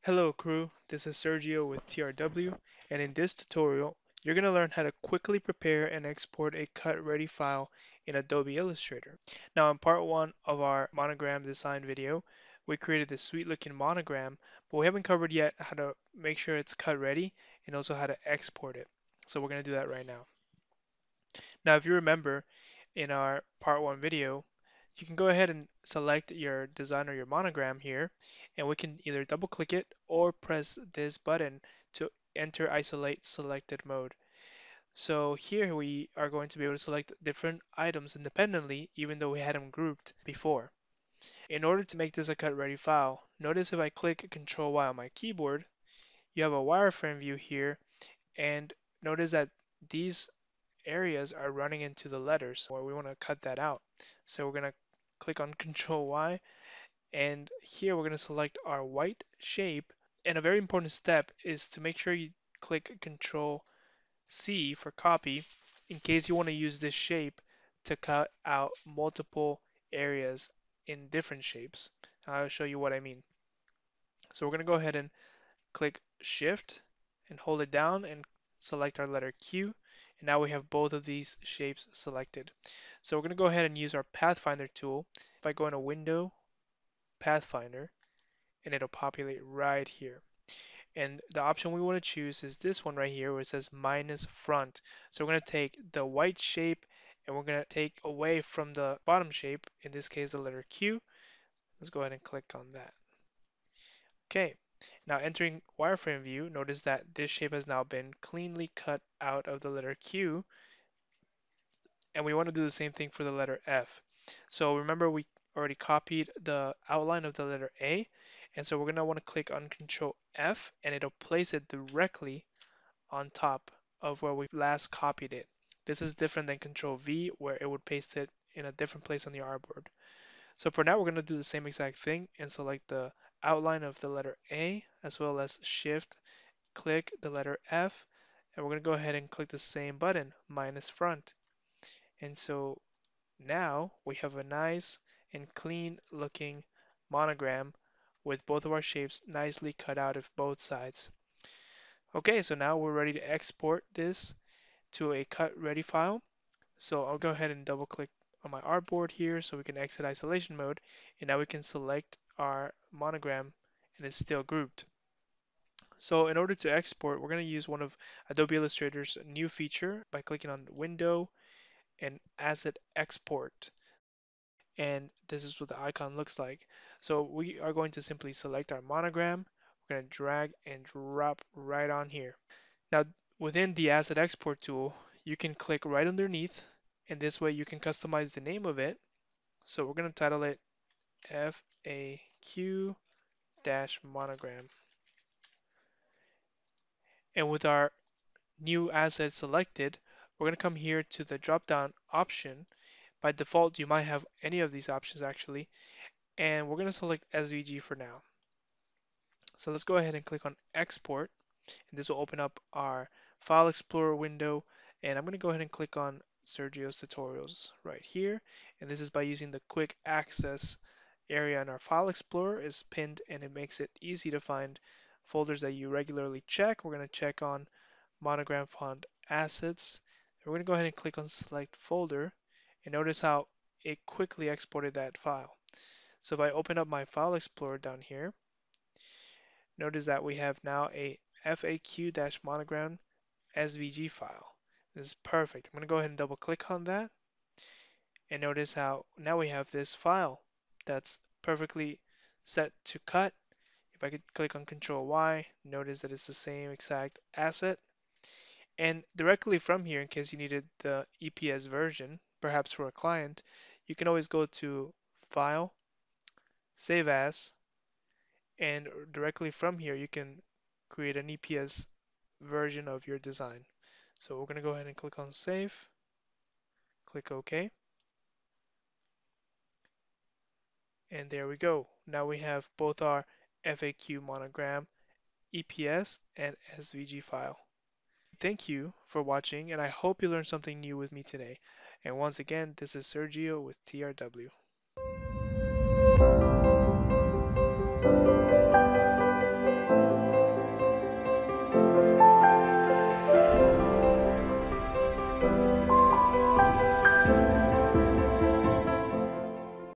Hello crew, this is Sergio with TRW, and in this tutorial, you're going to learn how to quickly prepare and export a cut-ready file in Adobe Illustrator. Now in part 1 of our monogram design video, we created this sweet looking monogram, but we haven't covered yet how to make sure it's cut ready and also how to export it. So we're going to do that right now. Now if you remember in our part 1 video, you can go ahead and select your design or your monogram here, and we can either double click it or press this button to enter isolate selected mode. So here we are going to be able to select different items independently, even though we had them grouped before. In order to make this a cut ready file, notice if I click Ctrl Y on my keyboard, you have a wireframe view here, and notice that these areas are running into the letters where we want to cut that out. So we're going to click on Control Y, and here we're going to select our white shape. And a very important step is to make sure you click Control C for copy in case you want to use this shape to cut out multiple areas in different shapes. I'll show you what I mean. So we're going to go ahead and click Shift and hold it down and select our letter Q. And now we have both of these shapes selected. So we're going to go ahead and use our Pathfinder tool. If I go into Window, Pathfinder, and it'll populate right here. And the option we want to choose is this one right here where it says minus front. So we're going to take the white shape and we're going to take away from the bottom shape, in this case the letter Q. Let's go ahead and click on that. Okay, now entering wireframe view, notice that this shape has now been cleanly cut out of the letter Q, and we want to do the same thing for the letter F. So remember we already copied the outline of the letter A, and so we're going to want to click on Control F, and it'll place it directly on top of where we last copied it. This is different than Control V, where it would paste it in a different place on the artboard. So for now, we're going to do the same exact thing and select the outline of the letter A, as well as Shift, click the letter F, and we're going to go ahead and click the same button, minus front. And so now we have a nice and clean looking monogram with both of our shapes nicely cut out of both sides. Okay, so now we're ready to export this to a cut ready file. So I'll go ahead and double click on my artboard here so we can exit isolation mode, and now we can select our monogram and it's still grouped. So in order to export, we're going to use one of Adobe Illustrator's new feature by clicking on Window and Asset Export. And this is what the icon looks like. So we are going to simply select our monogram. We're going to drag and drop right on here. Now, within the Asset Export tool, you can click right underneath, and this way you can customize the name of it. So we're going to title it FAQ-monogram. And with our new asset selected, we're going to come here to the drop-down option. By default, you might have any of these options actually, and we're going to select SVG for now. So let's go ahead and click on Export, and this will open up our File Explorer window, and I'm going to go ahead and click on Sergio's tutorials right here, and this is by using the quick access area in our File Explorer is pinned, and it makes it easy to find folders that you regularly check. We're going to check on Monogram Font Assets. We're going to go ahead and click on Select Folder, and notice how it quickly exported that file. So if I open up my File Explorer down here, notice that we have now a FAQ-monogram SVG file. This is perfect. I'm going to go ahead and double click on that, and notice how now we have this file that's perfectly set to cut. If I could click on Control Y, notice that it's the same exact asset. And directly from here, in case you needed the EPS version, perhaps for a client, you can always go to File, Save As, and directly from here you can create an EPS version of your design. So we're going to go ahead and click on Save, click OK, and there we go. Now we have both our FAQ monogram, EPS, and SVG file. Thank you for watching, and I hope you learned something new with me today. And once again, this is Sergio with TRW.